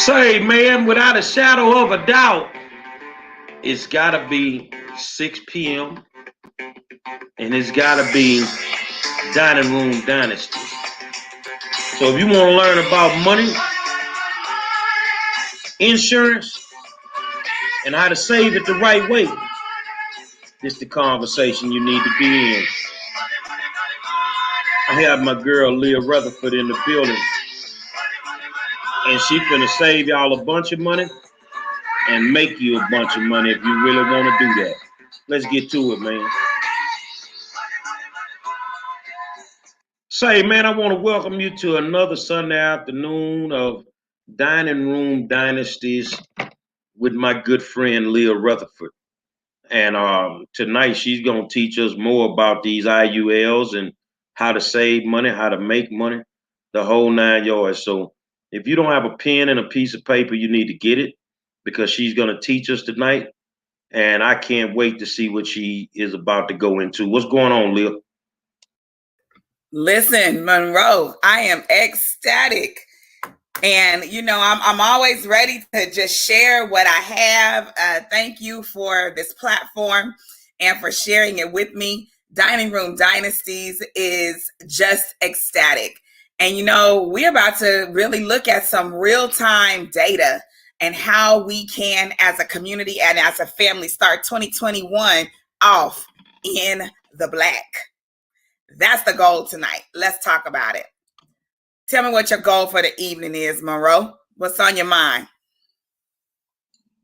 Say, man, without a shadow of a doubt, it's got to be 6 p.m. and it's got to be Dining Room Dynasties. So if you want to learn about money, insurance, and how to save it the right way, this is the conversation you need to be in. I have my girl Lea Rutherford in the building, and she finna save y'all a bunch of money and make you a bunch of money if you really want to do that. Let's get to it, man. Say, man, I want to welcome you to another Sunday afternoon of Dining Room Dynasties with my good friend Lea Rutherford. And tonight she's going to teach us more about these IULs and how to save money, how to make money, the whole 9 yards. So if you don't have a pen and a piece of paper, you need to get it because she's going to teach us tonight. And I can't wait to see what she is about to go into. What's going on, Lea? Listen, Monroe, I am ecstatic. And, I'm always ready to just share what I have. Thank you for this platform and for sharing it with me. Dining Room Dynasties is just ecstatic. And, we're about to really look at some real-time data and how we can, as a community and as a family, start 2021 off in the black. That's the goal tonight. Let's talk about it. Tell me what your goal for the evening is, Monroe. What's on your mind?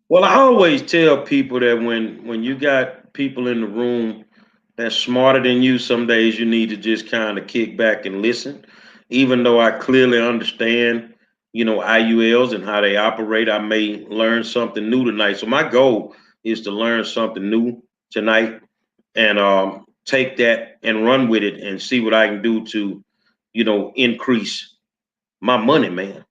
Well, I always tell people that when you got people in the room that's smarter than you, some days you need to just kind of kick back and listen. Even though I clearly understand, IULs and how they operate, I may learn something new tonight. So my goal is to learn something new tonight and take that and run with it and see what I can do to, increase my money, man.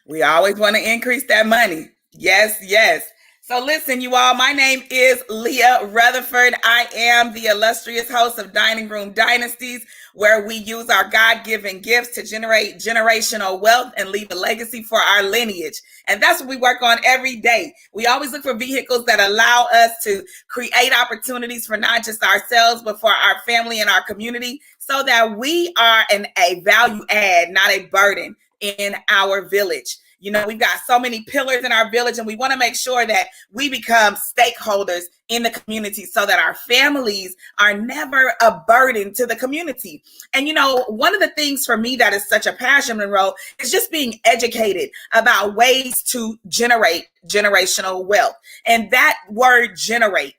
We always want to increase that money. Yes, yes. So listen, you all, my name is Lea Rutherford. I am the illustrious host of Dining Room Dynasties, where we use our God-given gifts to generate generational wealth and leave a legacy for our lineage. And that's what we work on every day. We always look for vehicles that allow us to create opportunities for not just ourselves, but for our family and our community, so that we are a value add, not a burden in our village. We've got so many pillars in our village, and we want to make sure that we become stakeholders in the community so that our families are never a burden to the community. And, one of the things for me that is such a passion, Monroe, is just being educated about ways to generate generational wealth. And that word generate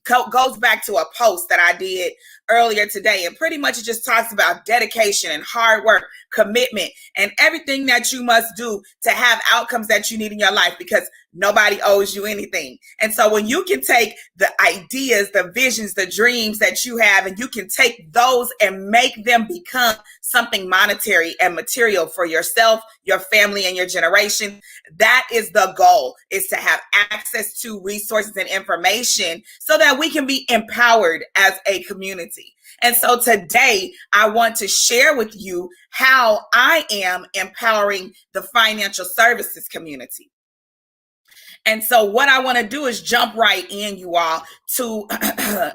goes back to a post that I did earlier today. And pretty much it just talks about dedication and hard work, commitment, and everything that you must do to have outcomes that you need in your life, because nobody owes you anything. And so when you can take the ideas, the visions, the dreams that you have, and you can take those and make them become something monetary and material for yourself, your family, and your generation, that is the goal, is to have access to resources and information so that we can be empowered as a community. And so today, I want to share with you how I am empowering the financial services community. And so what I want to do is jump right in, you all, to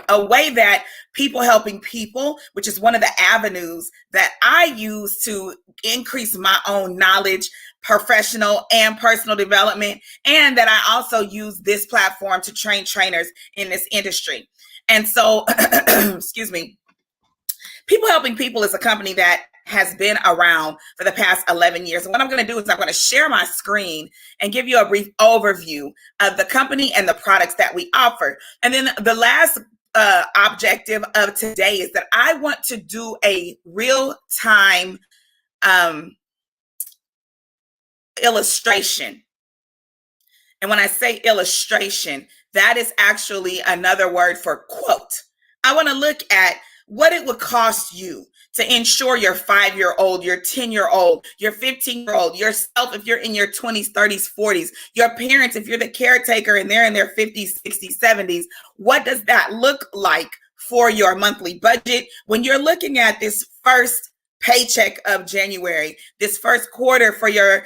a way that people helping people, which is one of the avenues that I use to increase my own knowledge, professional and personal development, and that I also use this platform to train trainers in this industry. And so, excuse me, People Helping People is a company that has been around for the past 11 years. And what I'm going to do is I'm going to share my screen and give you a brief overview of the company and the products that we offer. And then the last objective of today is that I want to do a real-time illustration. And when I say illustration, that is actually another word for quote. I want to look at what it would cost you to insure your 5-year-old, your 10-year-old, your 15-year-old, yourself if you're in your 20s, 30s, 40s, your parents if you're the caretaker and they're in their 50s, 60s, 70s. What does that look like for your monthly budget when you're looking at this first paycheck of January, this first quarter for your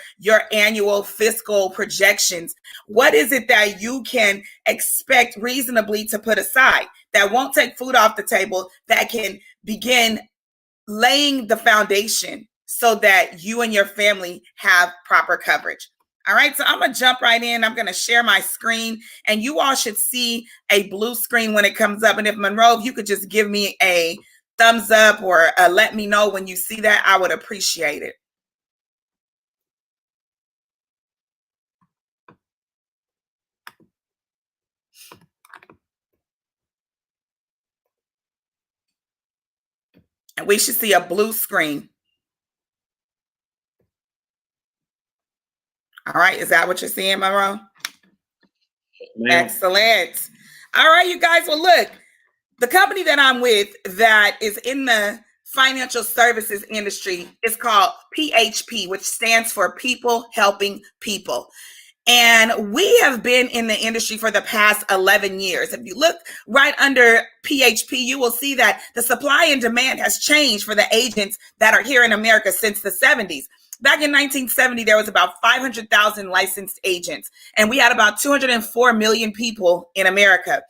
annual fiscal projections, what is it that you can expect reasonably to put aside that won't take food off the table, that can begin laying the foundation so that you and your family have proper coverage? All right, so I'm going to jump right in. I'm going to share my screen, and you all should see a blue screen when it comes up. And if Monroe, if you could just give me a thumbs up or let me know when you see that, I would appreciate it. And we should see a blue screen. All right, is that what you're seeing, Monroe? Excellent. All right, you guys. Well, look, the company that I'm with that is in the financial services industry is called PHP, which stands for People Helping People. And we have been in the industry for the past 11 years. If you look right under PHP, you will see that the supply and demand has changed for the agents that are here in America since the 70s. Back in 1970, there was about 500,000 licensed agents, and we had about 204 million people in America.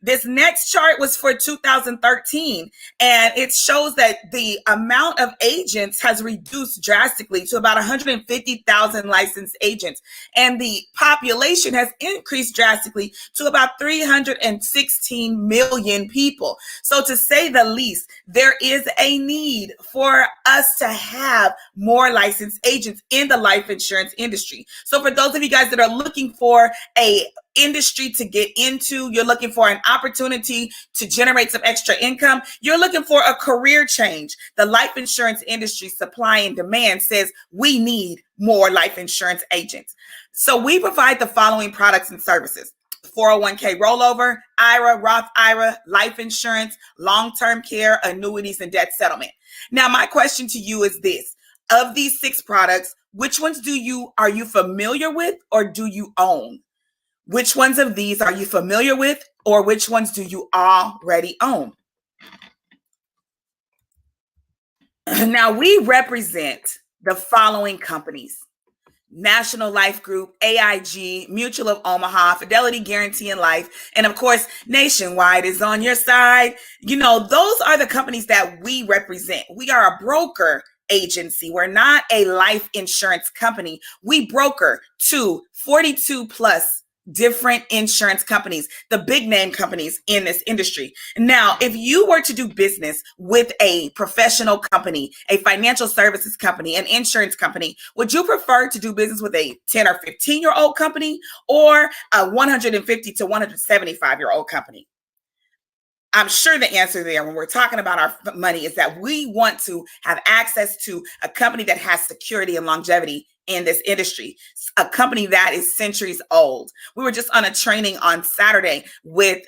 This next chart was for 2013, and it shows that the amount of agents has reduced drastically to about 150,000 licensed agents, and the population has increased drastically to about 316 million people. So to say the least, there is a need for us to have more licensed agents in the life insurance industry. So for those of you guys that are looking for a industry to get into, you're looking for an opportunity to generate some extra income, you're looking for a career change, the life insurance industry supply and demand says we need more life insurance agents. So we provide the following products and services: 401k rollover, IRA, Roth IRA, life insurance, long-term care, annuities, and debt settlement. Now, my question to you is this: of these 6 products, which ones are you familiar with or do you own? Which ones of these are you familiar with, or which ones do you already own? Now, we represent the following companies: National Life Group, AIG, Mutual of Omaha, Fidelity Guarantee and Life, and of course, Nationwide is on your side. You know, those are the companies that we represent. We are a broker agency. We're not a life insurance company. We broker to 42 plus different insurance companies, the big name companies in this industry. Now, if you were to do business with a professional company, a financial services company, an insurance company, would you prefer to do business with a 10 or 15-year-old company or a 150 to 175-year-old company? I'm sure the answer there when we're talking about our money is that we want to have access to a company that has security and longevity in this industry, a company that is centuries old. We were just on a training on Saturday with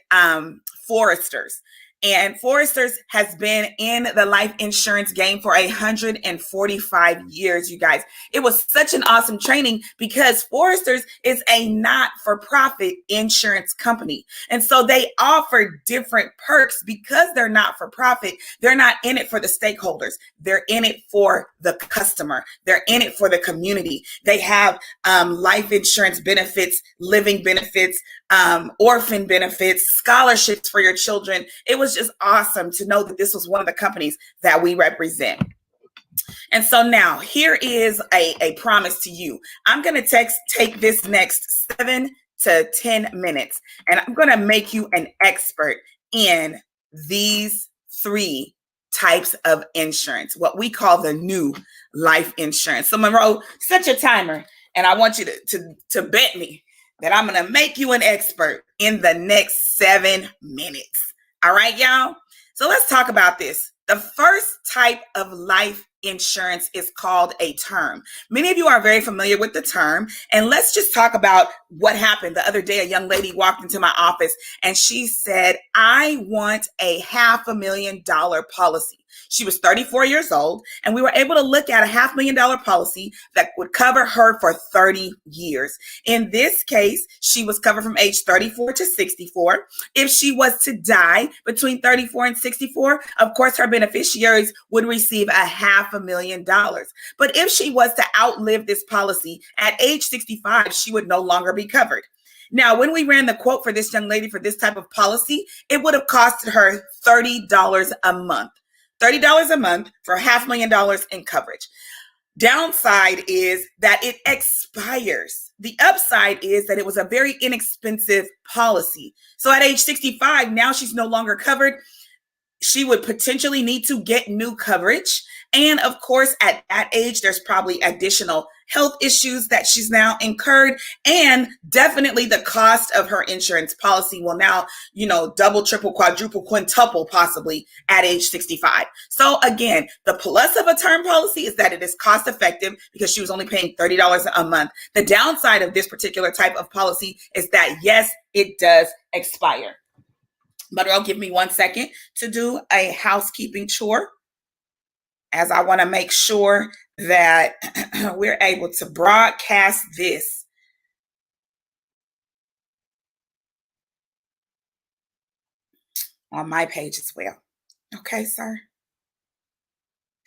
Foresters. And Foresters has been in the life insurance game for 145 years, you guys. It was such an awesome training because Foresters is a not-for-profit insurance company. And so they offer different perks because they're not-for-profit. They're not in it for the stakeholders. They're in it for the customer. They're in it for the community. They have life insurance benefits, living benefits, orphan benefits, scholarships for your children. It was just awesome to know that this was one of the companies that we represent. And so now here is a promise to you. I'm going to take this next 7 to 10 minutes, and I'm going to make you an expert in these 3 types of insurance, what we call the new life insurance. So Monroe, set your timer, and I want you to bet me that I'm going to make you an expert in the next 7 minutes. All right, y'all? So let's talk about this. The first type of life insurance is called a term. Many of you are very familiar with the term. And let's just talk about what happened. The other day, a young lady walked into my office and she said, I want a $500,000 policy. She was 34 years old, and we were able to look at a $500,000 policy that would cover her for 30 years. In this case, she was covered from age 34 to 64. If she was to die between 34 and 64, of course, her beneficiaries would receive a $500,000. But if she was to outlive this policy at age 65, she would no longer be covered. Now, when we ran the quote for this young lady for this type of policy, it would have costed her $30 a month. $30 a month for $500,000 in coverage. Downside is that it expires. The upside is that it was a very inexpensive policy. So at age 65, now she's no longer covered. She would potentially need to get new coverage. And of course, at that age, there's probably additional health issues that she's now incurred. And definitely the cost of her insurance policy will now, double, triple, quadruple, quintuple possibly at age 65. So again, the plus of a term policy is that it is cost effective because she was only paying $30 a month. The downside of this particular type of policy is that, yes, it does expire. But it'll give me 1 second to do a housekeeping chore, as I want to make sure that we're able to broadcast this on my page as well. Okay, sir.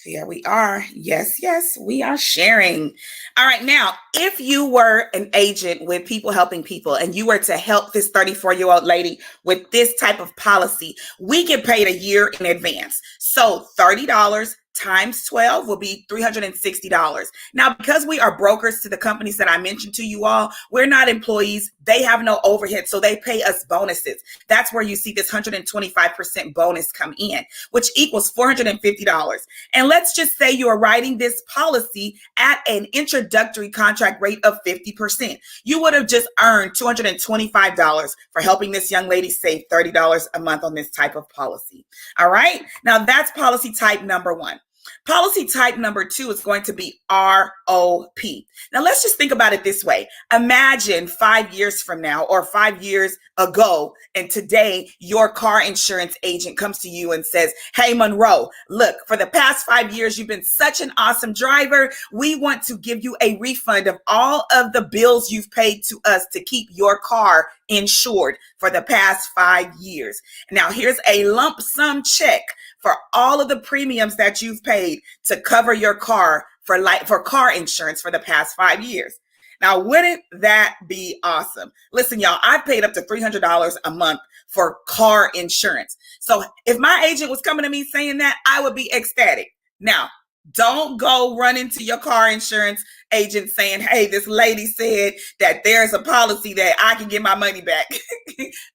Here we are. Yes, we are sharing. All right. Now, if you were an agent with People Helping People and you were to help this 34-year-old lady with this type of policy, we get paid a year in advance. So $30 times 12 will be $360. Now, because we are brokers to the companies that I mentioned to you all, we're not employees. They have no overhead, so they pay us bonuses. That's where you see this 125% bonus come in, which equals $450. And let's just say you are writing this policy at an introductory contract rate of 50%. You would have just earned $225 for helping this young lady save $30 a month on this type of policy. All right. Now that's policy type number 1. Policy type number 2 is going to be ROP. Now, let's just think about it this way. Imagine 5 years from now or 5 years ago, and today your car insurance agent comes to you and says, hey, Monroe, look, for the past 5 years, you've been such an awesome driver. We want to give you a refund of all of the bills you've paid to us to keep your car insured for the past 5 years. Now, here's a lump sum check for all of the premiums that you've paid to cover your car for car insurance for the past 5 years. Now, wouldn't that be awesome? Listen, y'all, I've paid up to $300 a month for car insurance. So if my agent was coming to me saying that, I would be ecstatic. Now, don't go run into your car insurance agent saying, hey, this lady said that there's a policy that I can get my money back.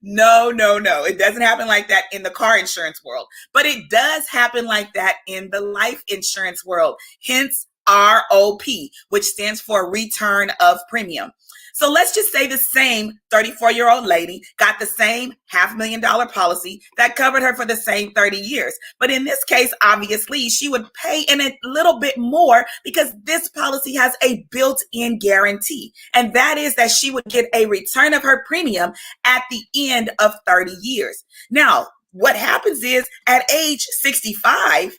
No. It doesn't happen like that in the car insurance world, but it does happen like that in the life insurance world. Hence ROP, which stands for return of premium. So let's just say the same 34-year-old lady got the same $500,000 policy that covered her for the same 30 years. But in this case, obviously, she would pay in a little bit more because this policy has a built-in guarantee. And that is that she would get a return of her premium at the end of 30 years. Now, what happens is at age 65,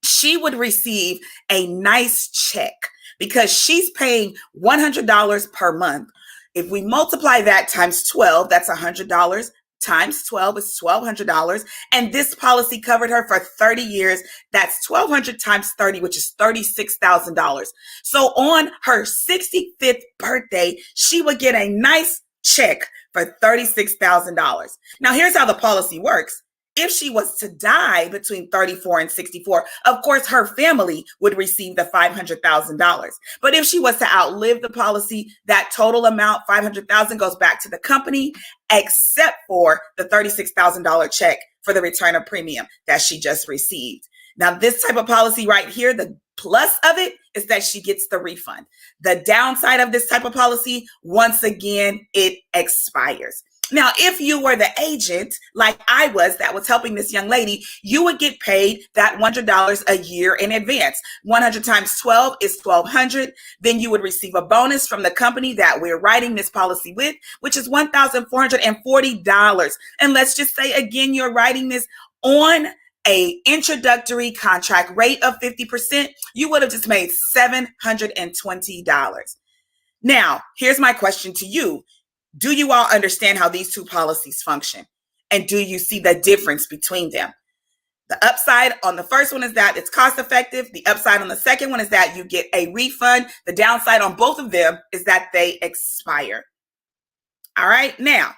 she would receive a nice check because she's paying $100 per month. If we multiply that times 12, that's $100 times 12 is $1,200. And this policy covered her for 30 years. That's $1,200 times 30, which is $36,000. So on her 65th birthday, she would get a nice check for $36,000. Now, here's how the policy works. If she was to die between 34 and 64, of course, her family would receive the $500,000. But if she was to outlive the policy, that total amount, $500,000, goes back to the company, except for the $36,000 check for the return of premium that she just received. Now, this type of policy right here, the plus of it is that she gets the refund. The downside of this type of policy, once again, it expires. Now, if you were the agent, like I was, that was helping this young lady, you would get paid that $100 a year in advance. 100 times 12 is $1,200. Then you would receive a bonus from the company that we're writing this policy with, which is $1,440. And let's just say, again, you're writing this on a introductory contract rate of 50%. You would have just made $720. Now, here's my question to you. Do you all understand how these two policies function? And do you see the difference between them? The upside on the first one is that it's cost effective. The upside on the second one is that you get a refund. The downside on both of them is that they expire. All right, now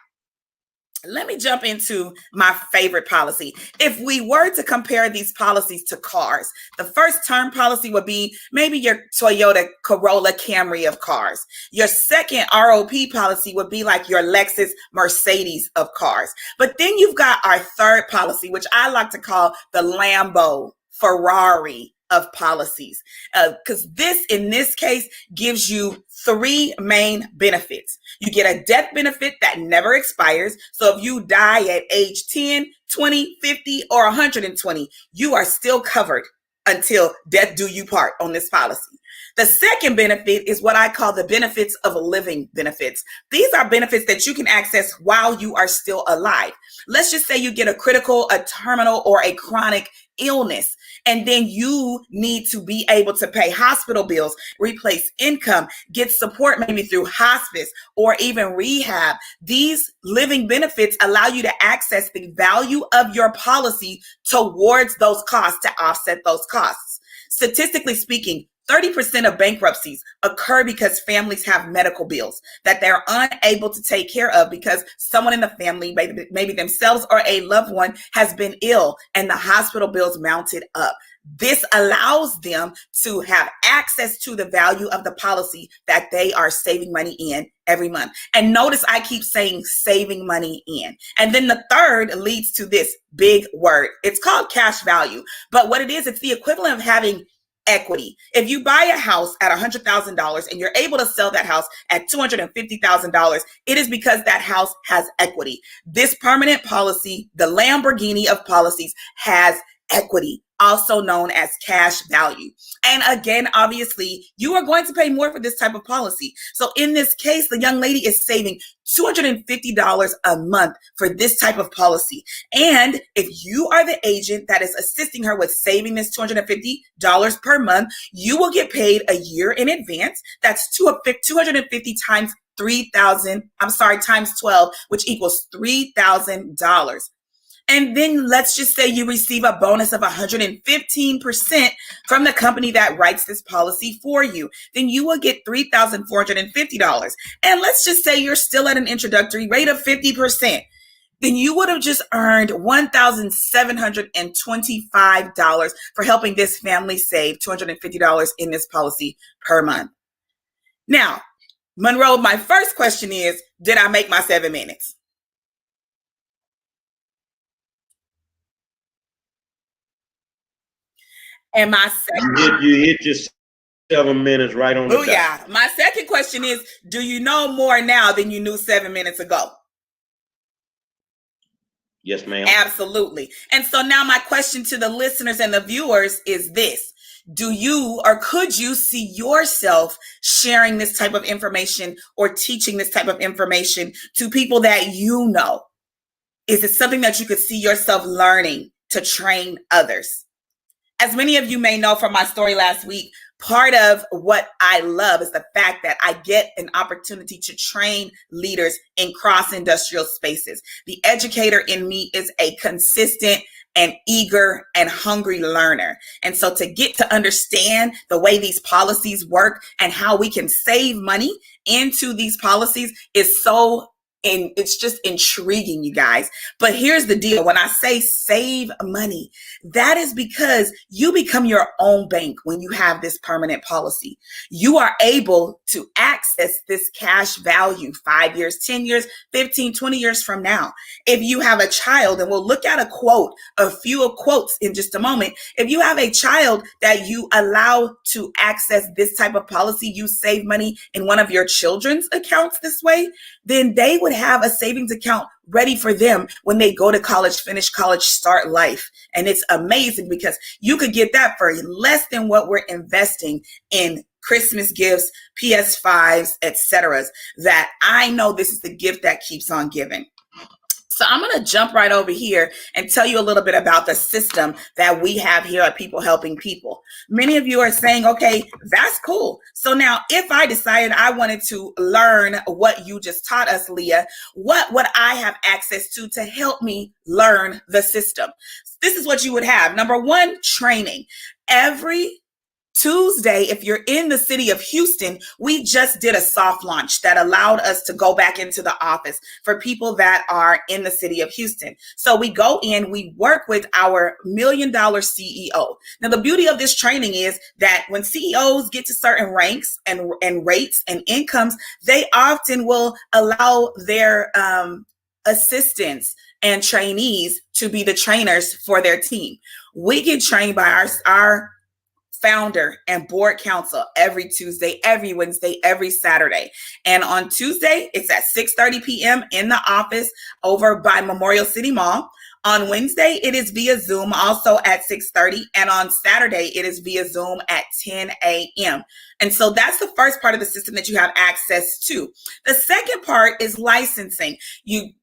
let me jump into my favorite policy. If we were to compare these policies to cars, the first term policy would be maybe your Toyota Corolla Camry of cars. Your second ROP policy would be like your Lexus Mercedes of cars. But then you've got our third policy, which I like to call the Lambo Ferrari of policies, because in this case gives you three main benefits. You get a death benefit that never expires. So if you die at age 10, 20, 50, or 120, you are still covered until death do you part on this policy. The second benefit is what I call the benefits of living benefits. These are benefits that you can access while you are still alive. Let's just say you get a critical, a terminal, or a chronic illness, and then you need to be able to pay hospital bills, replace income, get support maybe through hospice or even rehab. These living benefits allow you to access the value of your policy towards those costs to offset those costs. Statistically speaking, 30% of bankruptcies occur because families have medical bills that they're unable to take care of because someone in the family, maybe themselves or a loved one, has been ill and the hospital bills mounted up. This allows them to have access to the value of the policy that they are saving money in every month. And notice I keep saying saving money in. And then the third leads to this big word. It's called cash value. But what it is, it's the equivalent of having equity. If you buy a house at $100,000 and you're able to sell that house at $250,000, it is because that house has equity. This permanent policy, the Lamborghini of policies, has equity, also known as cash value. And again, obviously, you are going to pay more for this type of policy. So in this case, the young lady is saving $250 a month for this type of policy. And if you are the agent that is assisting her with saving this $250 per month, you will get paid a year in advance. That's 250 times times 12, which equals $3,000. And then let's just say you receive a bonus of 115% from the company that writes this policy for you. Then you will get $3,450. And let's just say you're still at an introductory rate of 50%. Then you would have just earned $1,725 for helping this family save $250 in this policy per month. Now, Monroe, my first question is, did I make my 7 minutes? And my second, you hit your 7 minutes right on the dot. Yeah. My second question is, do you know more now than you knew 7 minutes ago? Yes, ma'am. Absolutely. And so now my question to the listeners and the viewers is this. Do you or could you see yourself sharing this type of information or teaching this type of information to people that you know? Is it something that you could see yourself learning to train others? As many of you may know from my story last week, part of what I love is the fact that I get an opportunity to train leaders in cross-industrial spaces. The educator in me is a consistent and eager and hungry learner. And so to get to understand the way these policies work and how we can save money into these policies is and it's just intriguing, you guys. But here's the deal. When I say save money, that is because you become your own bank when you have this permanent policy. You are able to access this cash value 5 years, 10 years, 15, 20 years from now. If you have a child, and we'll look at a few quotes in just a moment. If you have a child that you allow to access this type of policy, you save money in one of your children's accounts this way, then they would have a savings account ready for them when they go to college, finish college, start life. And it's amazing because you could get that for less than what we're investing in Christmas gifts, PS5s, etc. That I know this is the gift that keeps on giving. So I'm going to jump right over here and tell you a little bit about the system that we have here at People Helping People. Many of you are saying, okay, that's cool. So now if I decided I wanted to learn what you just taught us, Lea, what would I have access to help me learn the system? this is what you would have. Number one, training. Every Tuesday, if you're in the city of Houston, we just did a soft launch that allowed us to go back into the office for people that are in the city of Houston. So we go in, we work with our $1 million CEO. Now, the beauty of this training is that when CEOs get to certain ranks and rates and incomes, they often will allow their assistants and trainees to be the trainers for their team. We get trained by our founder and board council every Tuesday, every Wednesday, every Saturday. And on Tuesday, it's at 6:30 p.m. in the office over by Memorial City Mall. On Wednesday, it is via Zoom, also at 6:30. And on Saturday, it is via Zoom at 10 a.m. And so that's the first part of the system that you have access to. The second part is licensing.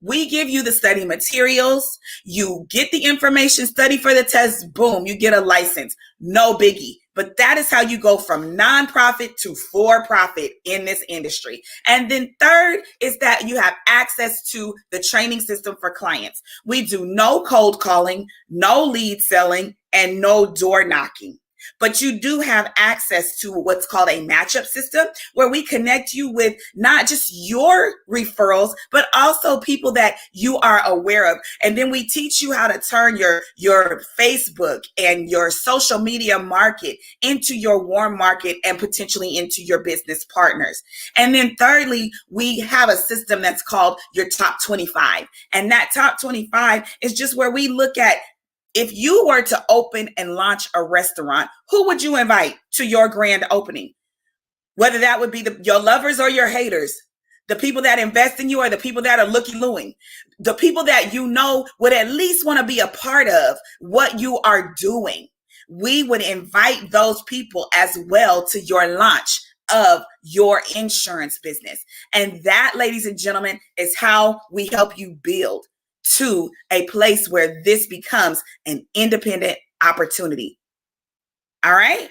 We give you the study materials. You get the information, study for the test, boom, you get a license. No biggie. But that is how you go from nonprofit to for-profit in this industry. And then third is that you have access to the training system for clients. We do no cold calling, no lead selling, and no door knocking. But you do have access to what's called a matchup system where we connect you with not just your referrals, but also people that you are aware of. And then we teach you how to turn your Facebook and your social media market into your warm market and potentially into your business partners. And then thirdly, we have a system that's called your top 25. And that top 25 is just where we look at, if you were to open and launch a restaurant, who would you invite to your grand opening? Whether that would be your lovers or your haters, the people that invest in you or the people that are looky-looing, the people that you know would at least want to be a part of what you are doing. We would invite those people as well to your launch of your insurance business. And that, ladies and gentlemen, is how we help you build to a place where this becomes an independent opportunity. All right.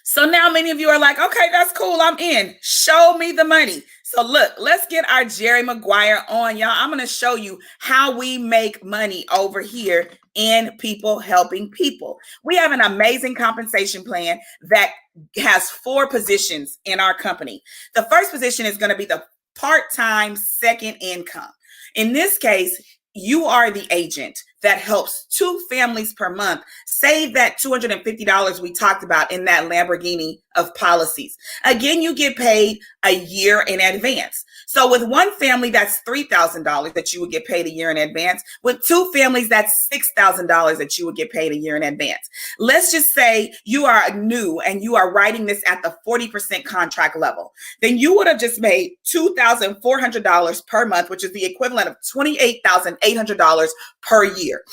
So now many of you are like, okay, that's cool. I'm in. Show me the money. So look, let's get our Jerry Maguire on, y'all. I'm going to show you how we make money over here in People Helping People. We have an amazing compensation plan that has 4 positions in our company. The first position is going to be the part-time second income. In this case, you are the agent that helps 2 families per month save that $250 we talked about in that Lamborghini of policies. Again, you get paid a year in advance. So with one family, that's $3,000 that you would get paid a year in advance. With 2 families, that's $6,000 that you would get paid a year in advance. Let's just say you are new and you are writing this at the 40% contract level. Then you would have just made $2,400 per month, which is the equivalent of $28,800 per year.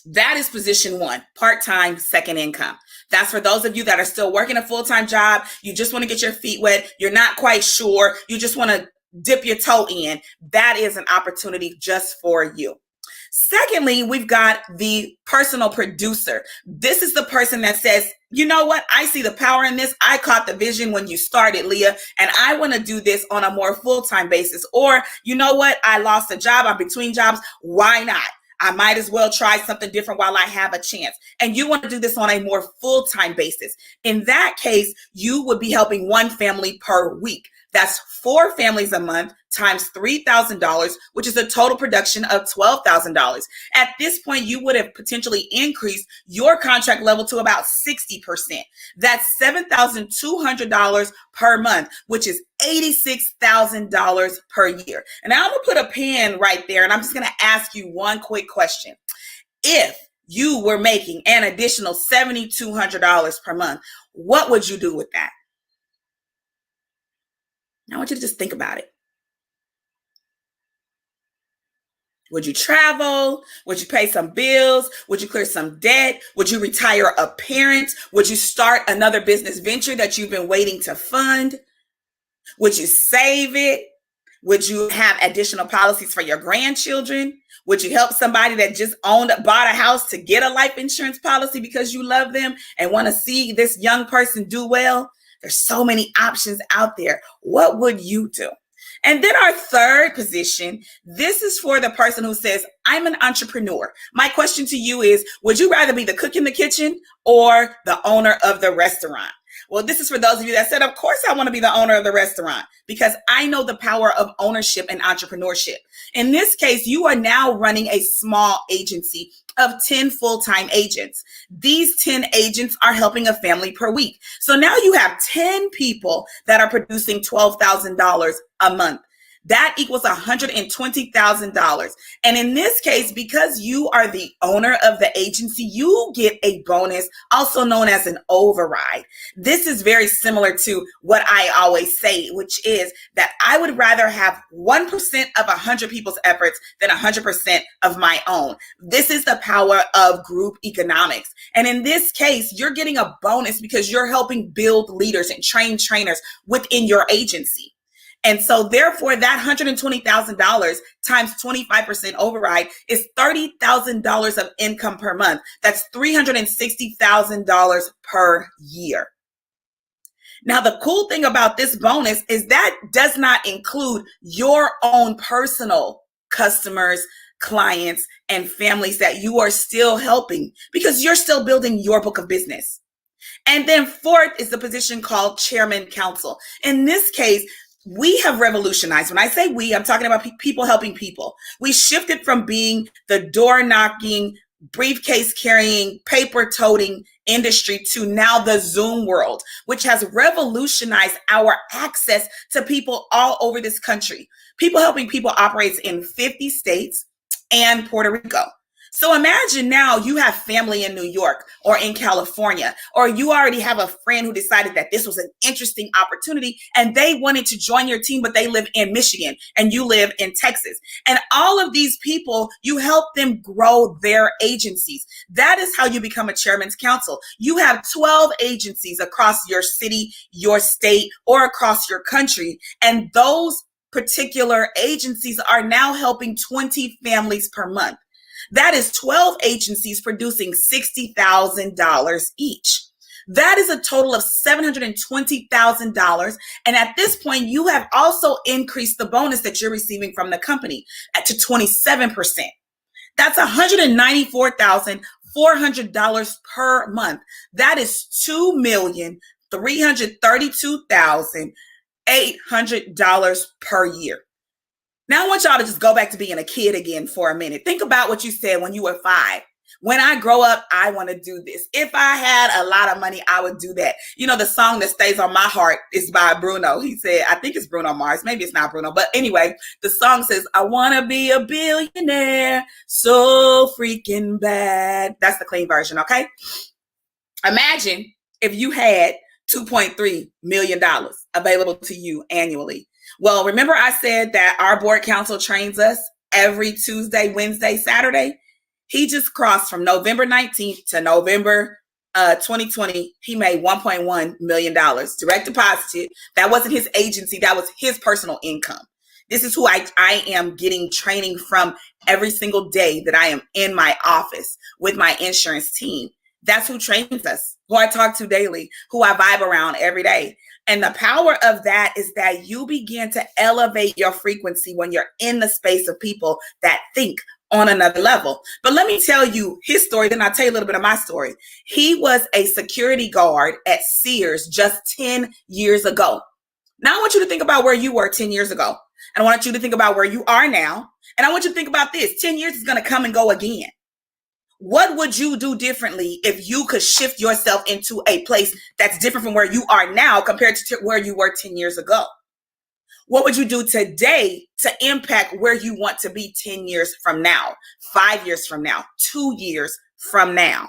That is position 1, part-time second income. That's for those of you that are still working a full-time job. You just want to get your feet wet. You're not quite sure. You just want to dip your toe in. That is an opportunity just for you. Secondly, we've got the personal producer. This is the person that says, you know what? I see the power in this. I caught the vision when you started, Leah, and I want to do this on a more full-time basis. Or, you know what? I lost a job. I'm between jobs. Why not? I might as well try something different while I have a chance. And you want to do this on a more full-time basis. In that case, you would be helping 1 family per week. That's 4 families a month times $3,000, which is a total production of $12,000. At this point, you would have potentially increased your contract level to about 60%. That's $7,200 per month, which is $86,000 per year. And I'm going to put a pin right there, and I'm just going to ask you one quick question. If you were making an additional $7,200 per month, what would you do with that? I want you to just think about it. Would you travel? Would you pay some bills? Would you clear some debt? Would you retire a parent? Would you start another business venture that you've been waiting to fund? Would you save it? Would you have additional policies for your grandchildren? Would you help somebody that just bought a house to get a life insurance policy because you love them and want to see this young person do well? There's so many options out there. What would you do? And then our third position, this is for the person who says, I'm an entrepreneur. My question to you is, would you rather be the cook in the kitchen or the owner of the restaurant? Well, this is for those of you that said, of course, I want to be the owner of the restaurant because I know the power of ownership and entrepreneurship. In this case, you are now running a small agency of 10 full-time agents. These 10 agents are helping a family per week. So now you have 10 people that are producing $12,000 a month. That equals $120,000. And in this case, because you are the owner of the agency, you get a bonus, also known as an override. This is very similar to what I always say, which is that I would rather have 1% of 100 people's efforts than 100% of my own. This is the power of group economics. And in this case, you're getting a bonus because you're helping build leaders and train trainers within your agency. And so therefore that $120,000 times 25% override is $30,000 of income per month. That's $360,000 per year. Now, the cool thing about this bonus is that does not include your own personal customers, clients, and families that you are still helping because you're still building your book of business. And then fourth is the position called chairman counsel. In this case, we have revolutionized. When I say we, I'm talking about people helping people. We shifted from being the door knocking, briefcase carrying, paper toting industry to now the Zoom world, which has revolutionized our access to people all over this country. People helping people operates in 50 states and Puerto Rico. So imagine now you have family in New York or in California, or you already have a friend who decided that this was an interesting opportunity and they wanted to join your team, but they live in Michigan and you live in Texas. And all of these people, you help them grow their agencies. That is how you become a chairman's counsel. You have 12 agencies across your city, your state, or across your country. And those particular agencies are now helping 20 families per month. That is 12 agencies producing $60,000 each. That is a total of $720,000. And at this point, you have also increased the bonus that you're receiving from the company to 27%. That's $194,400 per month. That is $2,332,800 per year. Now I want y'all to just go back to being a kid again for a minute. Think about what you said when you were 5. When I grow up, I want to do this. If I had a lot of money, I would do that. You know, the song that stays on my heart is by Bruno. He said, I think it's Bruno Mars. Maybe it's not Bruno. But anyway, the song says, I want to be a billionaire so freaking bad. That's the clean version, okay? Imagine if you had $2.3 million available to you annually. Well, remember I said that our board counsel trains us every Tuesday, Wednesday, Saturday? He just crossed from November 19th to November 2020. He made $1.1 million direct deposited. That wasn't his agency. That was his personal income. This is who I am getting training from every single day that I am in my office with my insurance team. That's who trains us, who I talk to daily, who I vibe around every day. And the power of that is that you begin to elevate your frequency when you're in the space of people that think on another level. But let me tell you his story, then I'll tell you a little bit of my story. He was a security guard at Sears just 10 years ago. Now I want you to think about where you were 10 years ago. And I want you to think about where you are now. And I want you to think about this. 10 years is going to come and go again. What would you do differently if you could shift yourself into a place that's different from where you are now compared to where you were 10 years ago? What would you do today to impact where you want to be 10 years from now, 5 years from now, 2 years from now?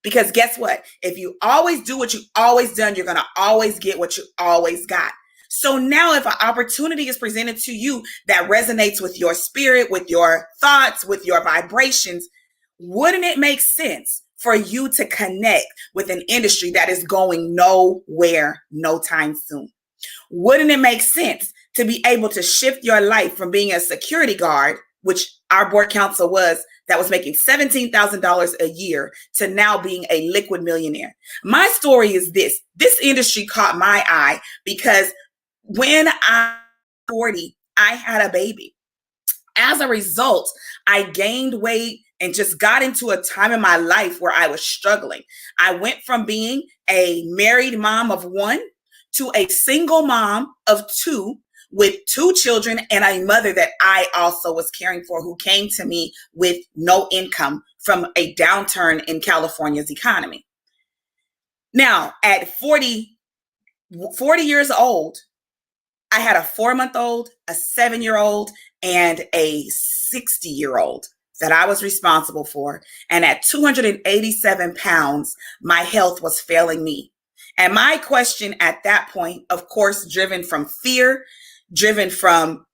Because guess what? If you always do what you've always done, you're going to always get what you always got. So now if an opportunity is presented to you that resonates with your spirit, with your thoughts, with your vibrations, wouldn't it make sense for you to connect with an industry that is going nowhere no time soon? Wouldn't it make sense to be able to shift your life from being a security guard, which our board counsel was, that was making $17,000 a year, to now being a liquid millionaire? My story is this. This industry caught my eye because when I 40, I had a baby. As a result, I gained weight and just got into a time in my life where I was struggling. I went from being a married mom of one to a single mom of two with two children and a mother that I also was caring for, who came to me with no income from a downturn in California's economy. Now, at 40 years old, I had a 4-month-old, a 7-year-old, and a 60-year-old that I was responsible for. And at 287 pounds, my health was failing me. And my question at that point, of course, driven from fear, driven from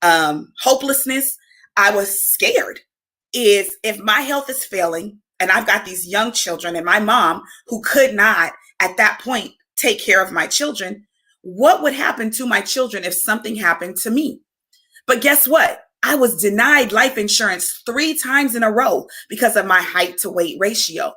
hopelessness, I was scared, is if my health is failing and I've got these young children and my mom who could not at that point take care of my children, what would happen to my children if something happened to me? But guess what? I was denied life insurance 3 times in a row because of my height to weight ratio.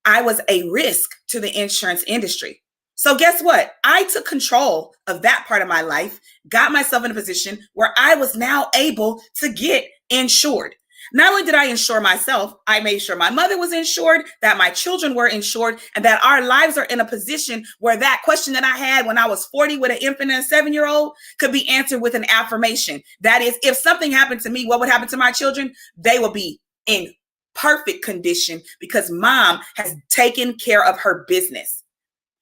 I was a risk to the insurance industry. So guess what? I took control of that part of my life, got myself in a position where I was now able to get insured. Not only did I insure myself, I made sure my mother was insured, that my children were insured, and that our lives are in a position where that question that I had when I was 40 with an infant and a 7-year-old could be answered with an affirmation. That is, if something happened to me, what would happen to my children? They will be in perfect condition because mom has taken care of her business.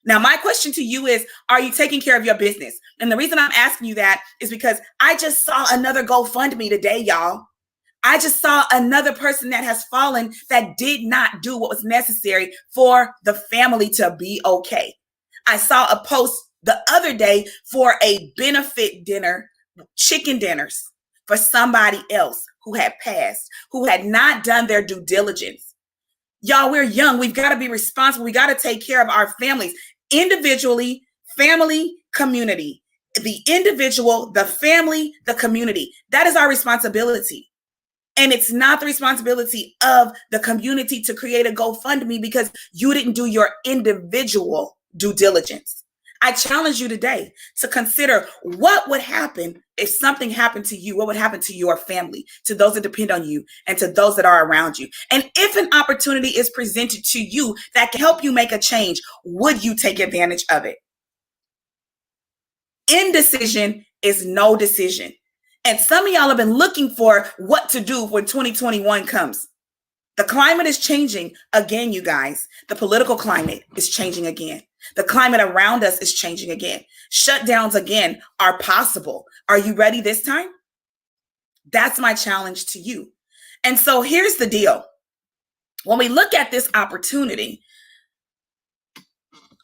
Now, my question to you is, are you taking care of your business? And the reason I'm asking you that is because I just saw another GoFundMe today, y'all. I just saw another person that has fallen that did not do what was necessary for the family to be okay. I saw a post the other day for a benefit dinner, chicken dinners for somebody else who had passed, who had not done their due diligence. Y'all, we're young. We've got to be responsible. We got to take care of our families individually, family, community. The individual, the family, the community. That is our responsibility. And it's not the responsibility of the community to create a GoFundMe because you didn't do your individual due diligence. I challenge you today to consider what would happen if something happened to you, what would happen to your family, to those that depend on you, and to those that are around you. And if an opportunity is presented to you that can help you make a change, would you take advantage of it? Indecision is no decision. And some of y'all have been looking for what to do when 2021 comes. The climate is changing again, you guys. The political climate is changing again. The climate around us is changing again. Shutdowns again are possible. Are you ready this time? That's my challenge to you. And so here's the deal. When we look at this opportunity,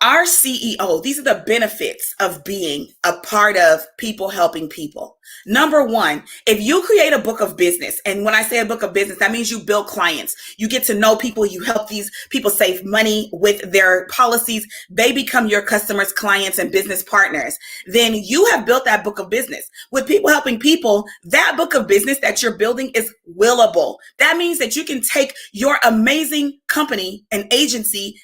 our CEO, these are the benefits of being a part of people helping people. Number one, if you create a book of business, and when I say a book of business, that means you build clients. You get to know people, you help these people save money with their policies. They become your customers, clients, and business partners. Then you have built that book of business. With people helping people, that book of business that you're building is willable. That means that you can take your amazing company and agency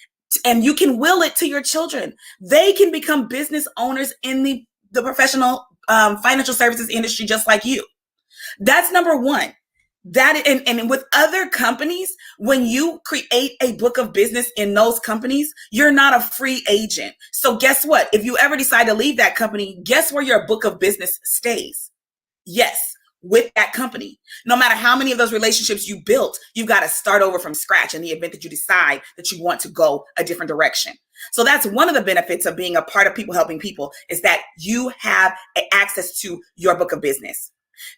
and you can will it to your children. They can become business owners in the professional financial services industry just like you. That's number one. That and with other companies, when you create a book of business in those companies, you're not a free agent. So guess what? If you ever decide to leave that company, guess where your book of business stays? Yes, with that company. No matter how many of those relationships you built, you've got to start over from scratch in the event that you decide that you want to go a different direction. So that's one of the benefits of being a part of people helping people, is that you have access to your book of business.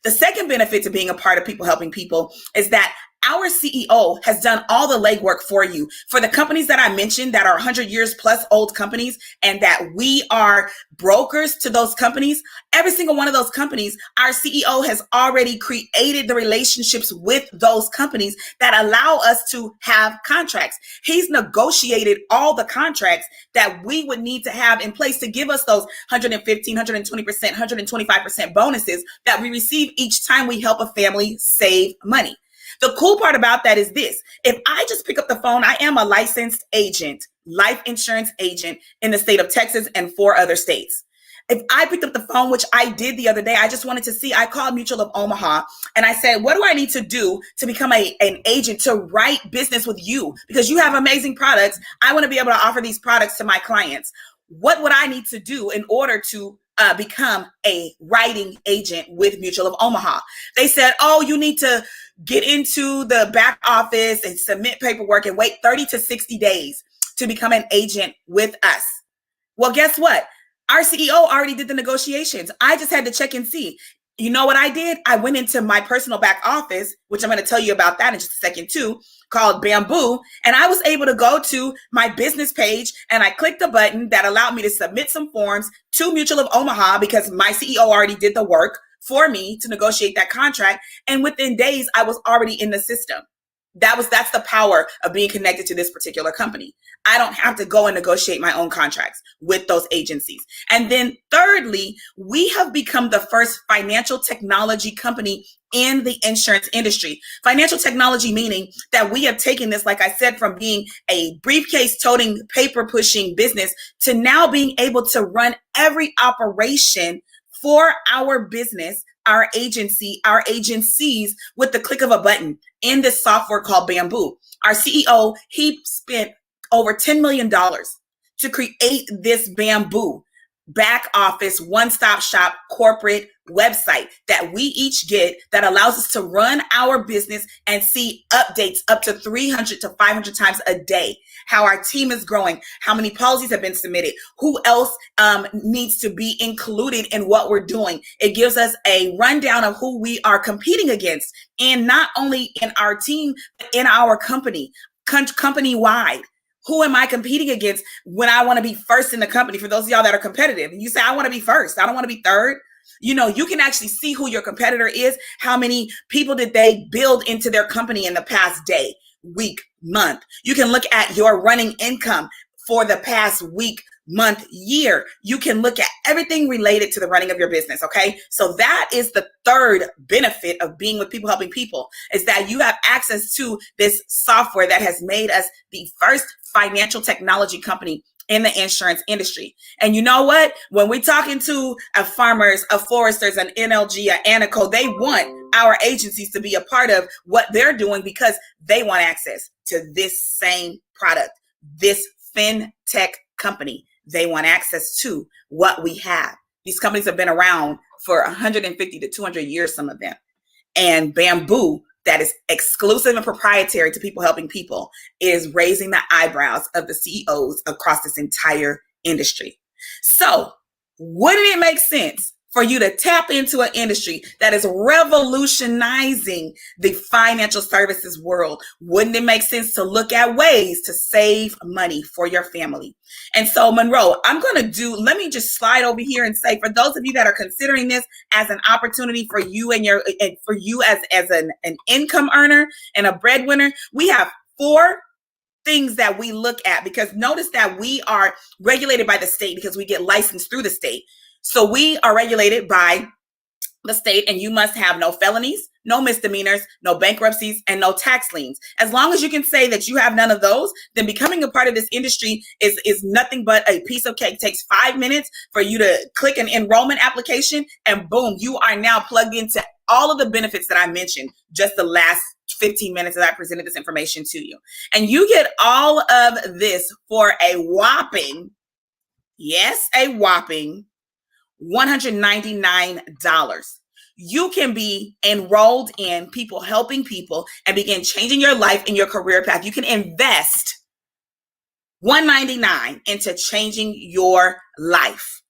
The second benefit to being a part of people helping people is that our CEO has done all the legwork for you. For the companies that I mentioned that are 100 years plus old companies and that we are brokers to those companies, every single one of those companies, our CEO has already created the relationships with those companies that allow us to have contracts. He's negotiated all the contracts that we would need to have in place to give us those 115, 120%, 125% bonuses that we receive each time we help a family save money. The cool part about that is this. If I just pick up the phone, I am a licensed agent, life insurance agent in the state of Texas and 4 other states. if I picked up the phone, which I did the other day, I just wanted to see, I called Mutual of Omaha and I said, what do I need to do to become an agent to write business with you? Because you have amazing products. I want to be able to offer these products to my clients. What would I need to do in order to become a writing agent with Mutual of Omaha? They said, oh, you need to get into the back office and submit paperwork and wait 30 to 60 days to become an agent with us. Well, guess what? Our CEO already did the negotiations. I just had to check and see. You know what I did? I went into my personal back office, which I'm going to tell you about that in just a second too, called Bamboo. And I was able to go to my business page and I clicked a button that allowed me to submit some forms to Mutual of Omaha because my CEO already did the work for me to negotiate that contract. And within days, I was already in the system. That's the power of being connected to this particular company. I don't have to go and negotiate my own contracts with those agencies. And then thirdly, we have become the first financial technology company in the insurance industry. Financial technology meaning that we have taken this, like I said, from being a briefcase toting, paper pushing business to now being able to run every operation for our business, our agency, our agencies with the click of a button in this software called Bamboo. Our CEO, he spent over $10 million to create this Bamboo back office, one-stop shop corporate website that we each get that allows us to run our business and see updates up to 300 to 500 times a day. How our team is growing, how many policies have been submitted, who else needs to be included in what we're doing. It gives us a rundown of who we are competing against, and not only in our team, but in our company, company-wide. Who am I competing against when I want to be first in the company? For those of y'all that are competitive, and you say, I want to be first, I don't want to be third. You know, you can actually see who your competitor is. How many people did they build into their company in the past day, week, month? You can look at your running income for the past week, month, year. You can look at everything related to the running of your business. Okay. So that is the third benefit of being with people, helping people, is that you have access to this software that has made us the first financial technology company in the insurance industry. And you know what? When we're talking to farmers, foresters, an NLG, an Anaco, they want our agencies to be a part of what they're doing because they want access to this same product, this fintech company. They want access to what we have. These companies have been around for 150 to 200 years, some of them. And Bamboo, that is exclusive and proprietary to people helping people, is raising the eyebrows of the CEOs across this entire industry. So wouldn't it make sense for you to tap into an industry that is revolutionizing the financial services world? Wouldn't it make sense to look at ways to save money for your family? And so, Monroe, let me just slide over here and say, for those of you that are considering this as an opportunity for you and for you as an income earner and a breadwinner, we have 4 things that we look at, because notice that we are regulated by the state because we get licensed through the state. So we are regulated by the state, and you must have no felonies, no misdemeanors, no bankruptcies, and no tax liens. As long as you can say that you have none of those, then becoming a part of this industry is nothing but a piece of cake. It takes 5 minutes for you to click an enrollment application, and boom, you are now plugged into all of the benefits that I mentioned just the last 15 minutes that I presented this information to you. And you get all of this for a whopping, yes, a whopping $199. You can be enrolled in People Helping People and begin changing your life and your career path. You can invest $199 into changing your life.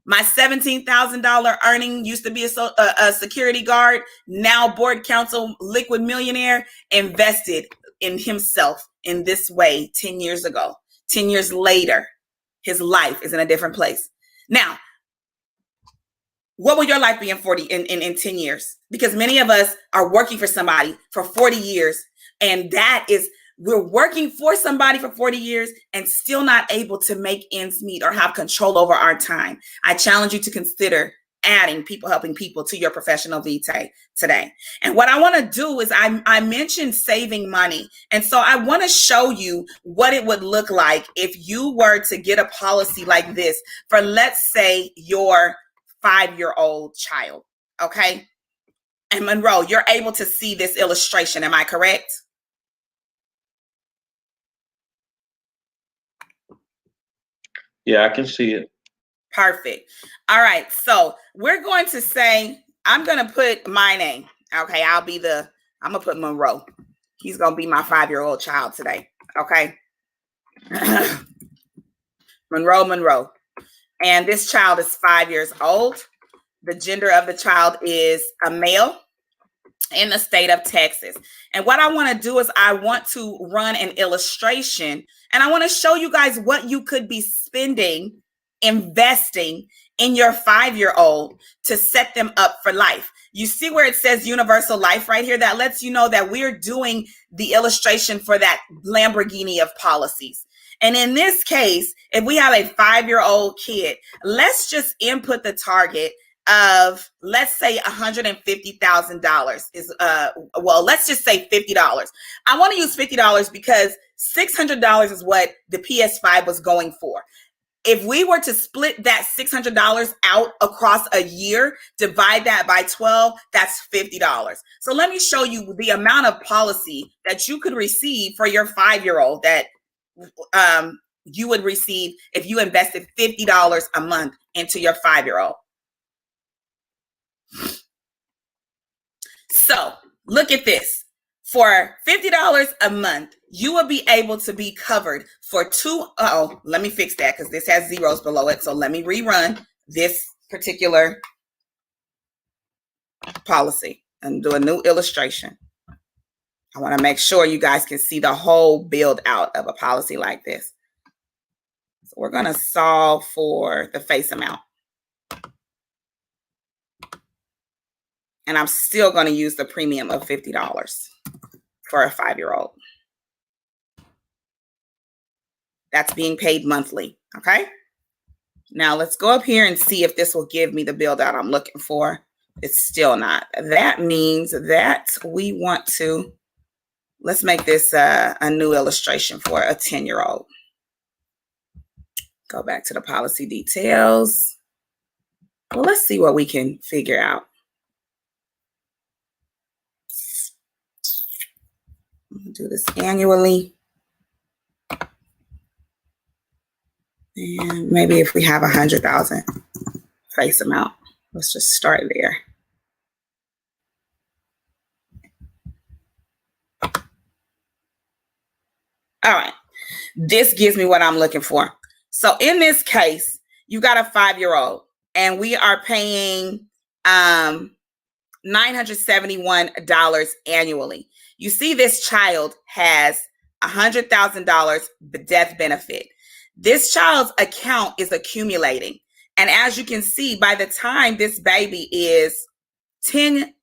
My $17,000 earning used to be a security guard, now board counsel, liquid millionaire, invested in himself in this way 10 years ago. 10 years later, his life is in a different place. Now, what will your life be in 10 years? Because many of us are working for somebody for 40 years, and we're working for somebody for 40 years and still not able to make ends meet or have control over our time. I challenge you to consider adding people helping people to your professional vitae today. And what I want to do is I mentioned saving money. And so I want to show you what it would look like if you were to get a policy like this for, let's say, your 5-year-old child. Okay. And Monroe, you're able to see this illustration. Am I correct? Yeah, I can see it. Perfect. All right. So we're going to say, I'm going to put my name. Okay. I'm going to put Monroe. He's going to be my 5-year-old child today. Okay. Monroe. And this child is 5 years old. The gender of the child is a male in the state of Texas. And what I want to do is I want to run an illustration, and I want to show you guys what you could be spending, investing in your 5-year-old to set them up for life. You see where it says universal life right here? That lets you know that we're doing the illustration for that Lamborghini of policies. And in this case, if we have a 5-year-old kid, let's just input the target of, let's say, $150,000 is, well, let's just say $50. I want to use $50 because $600 is what the PS5 was going for. If we were to split that $600 out across a year, divide that by 12, that's $50. So let me show you the amount of policy that you could receive for your 5-year-old that you would receive if you invested $50 a month into your 5-year-old. So look at this. For $50 a month, you will be able to be covered for let me fix that because this has zeros below it. So let me rerun this particular policy and do a new illustration. I want to make sure you guys can see the whole build out of a policy like this. So we're going to solve for the face amount. And I'm still going to use the premium of $50 for a 5-year-old. That's being paid monthly. Okay. Now let's go up here and see if this will give me the build out I'm looking for. It's still not. That means that we want to, let's make this a new illustration for a 10-year-old. Go back to the policy details. Well, let's see what we can figure out. Do this annually. And maybe if we have 100,000 face amount, let's just start there. All right. This gives me what I'm looking for. So in this case, you got a 5-year-old and we are paying $971 annually. You see, this child has $100,000 death benefit. This child's account is accumulating. And as you can see, by the time this baby is 15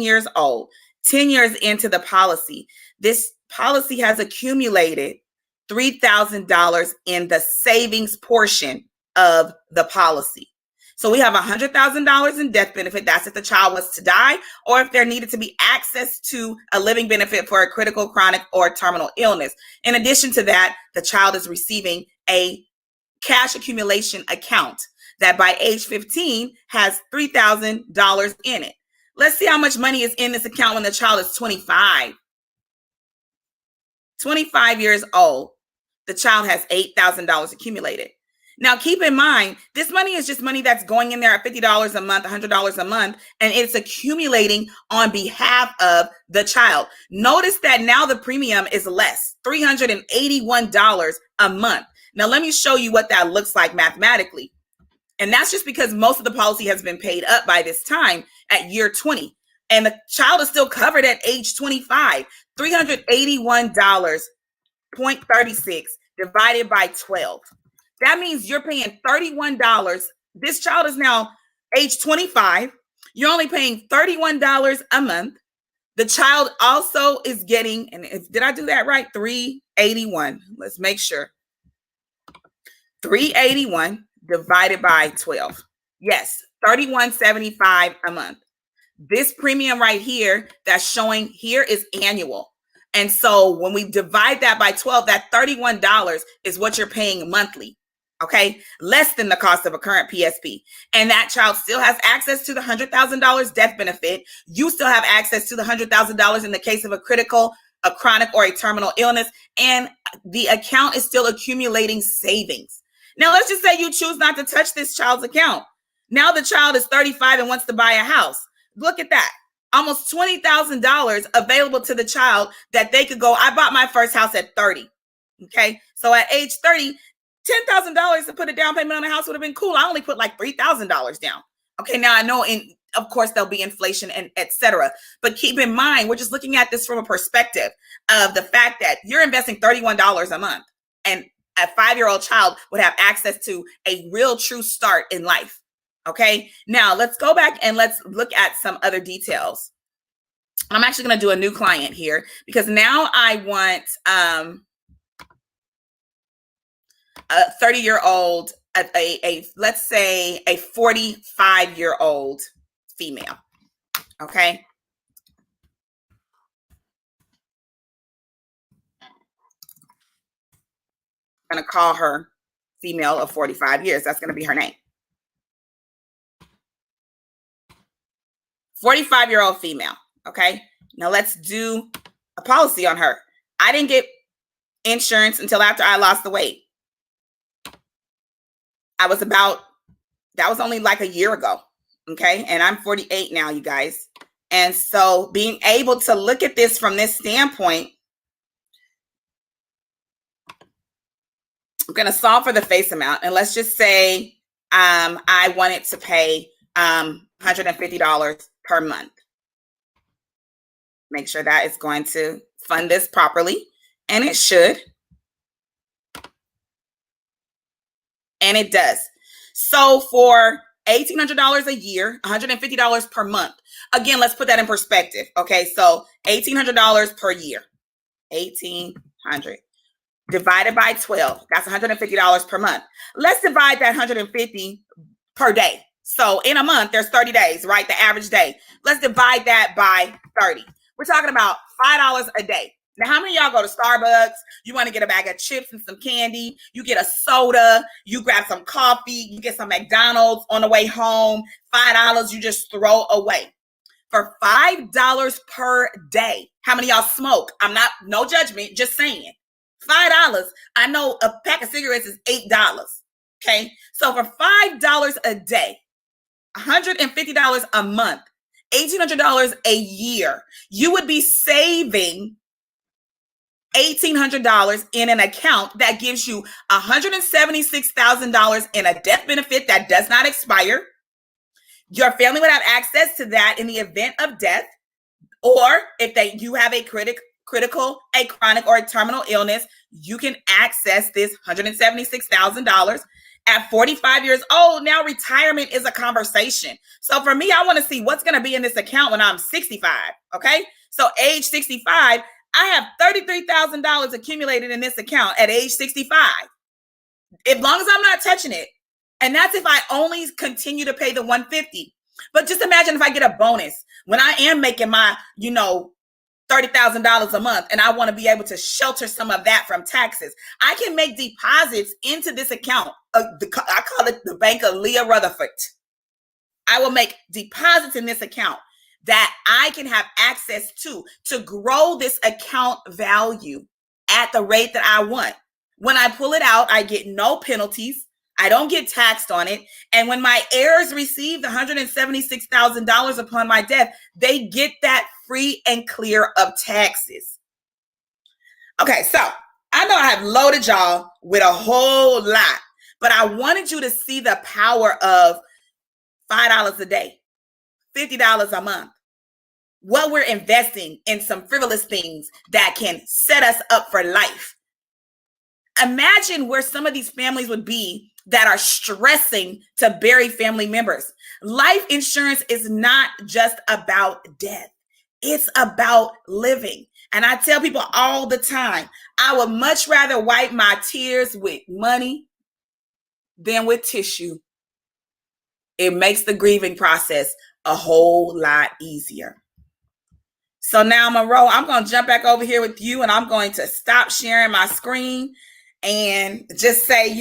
years old, 10 years into the policy, this policy has accumulated $3,000 in the savings portion of the policy. So we have $100,000 in death benefit. That's if the child was to die or if there needed to be access to a living benefit for a critical, chronic, or terminal illness. In addition to that, the child is receiving a cash accumulation account that by age 15 has $3,000 in it. Let's see how much money is in this account when the child is 25. 25 years old, the child has $8,000 accumulated. Now, keep in mind, this money is just money that's going in there at $50 a month, $100 a month, and it's accumulating on behalf of the child. Notice that now the premium is less, $381 a month. Now, let me show you what that looks like mathematically. And that's just because most of the policy has been paid up by this time at year 20. And the child is still covered at age 25. $381.36 divided by 12. That means you're paying $31. This child is now age 25. You're only paying $31 a month. The child also is getting, and did I do that right? 381. Let's make sure. 381 divided by 12. Yes, $31.75 a month. This premium right here that's showing here is annual. And so when we divide that by 12, that $31 is what you're paying monthly. Okay, less than the cost of a current PSP. And that child still has access to the $100,000 death benefit. You still have access to the $100,000 in the case of a critical, a chronic, or a terminal illness. And the account is still accumulating savings. Now, let's just say you choose not to touch this child's account. Now the child is 35 and wants to buy a house. Look at that. Almost $20,000 available to the child that they could go, I bought my first house at 30. Okay, so at age 30, $10,000 to put a down payment on a house would have been cool. I only put like $3,000 down. Okay, now I know, of course, there'll be inflation and etc. But keep in mind, we're just looking at this from a perspective of the fact that you're investing $31 a month, and a 5-year-old child would have access to a real true start in life. Okay, now let's go back and let's look at some other details. I'm actually going to do a new client here because now I want a 30-year-old, let's say a 45-year-old female. Okay. I'm going to call her female of 45 years. That's going to be her name. 45-year-old female. Okay. Now let's do a policy on her. I didn't get insurance until after I lost the weight. That was only like a year ago. Okay. And I'm 48 now, you guys. And so being able to look at this from this standpoint, I'm going to solve for the face amount. And let's just say I wanted to pay $150 per month. Make sure that is going to fund this properly. And it should. And it does. So for $1,800 a year, $150 per month. Again, let's put that in perspective. Okay, so $1,800 per year. $1,800 divided by 12. That's $150 per month. Let's divide that $150 per day. So in a month, there's 30 days, right? The average day. Let's divide that by 30. We're talking about $5 a day. Now, how many of y'all go to Starbucks? You want to get a bag of chips and some candy. You get a soda. You grab some coffee. You get some McDonald's on the way home. $5 you just throw away. For $5 per day. How many of y'all smoke? I'm not, no judgment, just saying. $5. I know a pack of cigarettes is $8. Okay. So for $5 a day, $150 a month, $1,800 a year, you would be saving $1,800 in an account that gives you $176,000 in a death benefit that does not expire. Your family would have access to that in the event of death, or if you have a critical, a chronic, or a terminal illness, you can access this $176,000. At 45 years old, now retirement is a conversation. So for me, I want to see what's going to be in this account when I'm 65. Okay. So age 65, I have $33,000 accumulated in this account at age 65. As long as I'm not touching it. And that's if I only continue to pay the $150. But just imagine if I get a bonus when I am making my, $30,000 a month, and I want to be able to shelter some of that from taxes. I can make deposits into this account. I call it the Bank of Lea Rutherford. I will make deposits in this account that I can have access to grow this account value at the rate that I want. When I pull it out, I get no penalties. I don't get taxed on it. And when my heirs receive the $176,000 upon my death, they get that free and clear of taxes. Okay, so I know I have loaded y'all with a whole lot, but I wanted you to see the power of $5 a day, $50 a month. What we're investing in some frivolous things that can set us up for life. Imagine where some of these families would be that are stressing to bury family members. Life insurance is not just about death. It's about living. And I tell people all the time, I would much rather wipe my tears with money than with tissue. It makes the grieving process a whole lot easier. So now, Monroe, I'm going to jump back over here with you, and I'm going to stop sharing my screen and just say,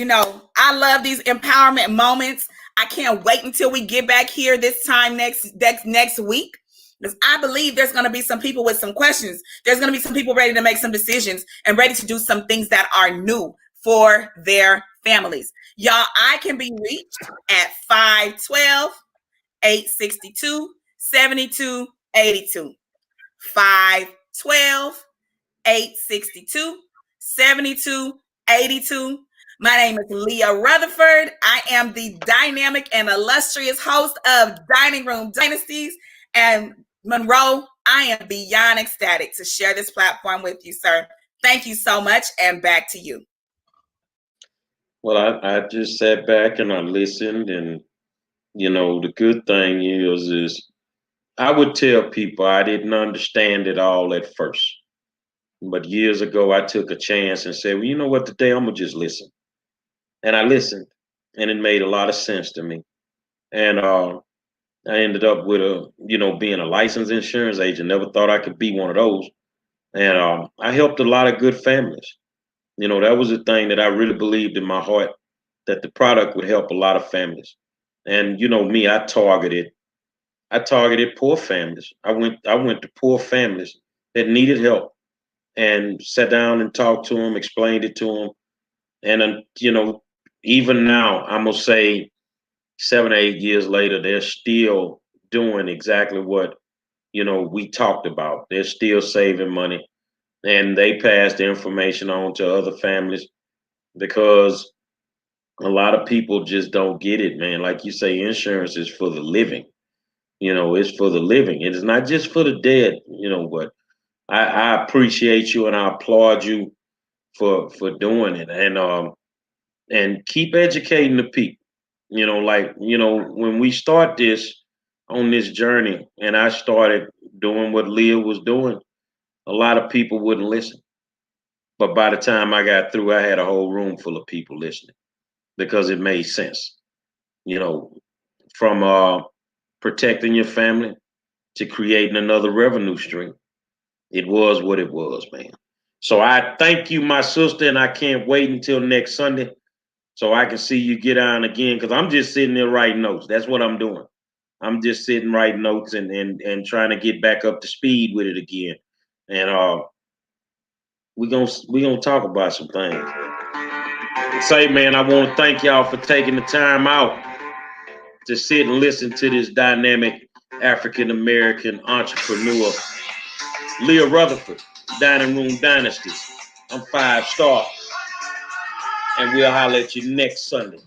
I love these empowerment moments. I can't wait until we get back here this time next week, because I believe there's going to be some people with some questions. There's going to be some people ready to make some decisions and ready to do some things that are new for their families. Y'all, I can be reached at 512-862-7282. 512-862-7282. My name is Lea Rutherford. I am the dynamic and illustrious host of Dining Room Dynasties. And Monroe, I am beyond ecstatic to share this platform with you, sir. Thank you so much, and back to you. Well, I just sat back and I listened, and the good thing is I would tell people I didn't understand it all at first. But years ago, I took a chance and said, well, you know what, today I'm going to just listen. And I listened, and it made a lot of sense to me. And I ended up with being a licensed insurance agent. Never thought I could be one of those. And I helped a lot of good families. That was the thing that I really believed in my heart, that the product would help a lot of families. And me, I targeted poor families. I went to poor families that needed help and sat down and talked to them, explained it to them. And even now, I'm gonna say 7 or 8 years later, they're still doing exactly what we talked about. They're still saving money, and they pass the information on to other families, because a lot of people just don't get it, man. Like you say, insurance is for the living. It's for the living. It is not just for the dead. But I appreciate you and I applaud you for doing it, and keep educating the people. When we start this on this journey, and I started doing what Lea was doing, a lot of people wouldn't listen. But by the time I got through, I had a whole room full of people listening, because it made sense. From protecting your family to creating another revenue stream. It was what it was, man. So I thank you, my sister, and I can't wait until next Sunday so I can see you get on again, because I'm just sitting there writing notes. That's what I'm doing. I'm just sitting writing notes and trying to get back up to speed with it again. And we're gonna talk about some things. Say, man, I want to thank y'all for taking the time out to sit and listen to this dynamic African American entrepreneur, Lea Rutherford, Dining Room Dynasties. I'm 5 star, and we'll holler at you next Sunday.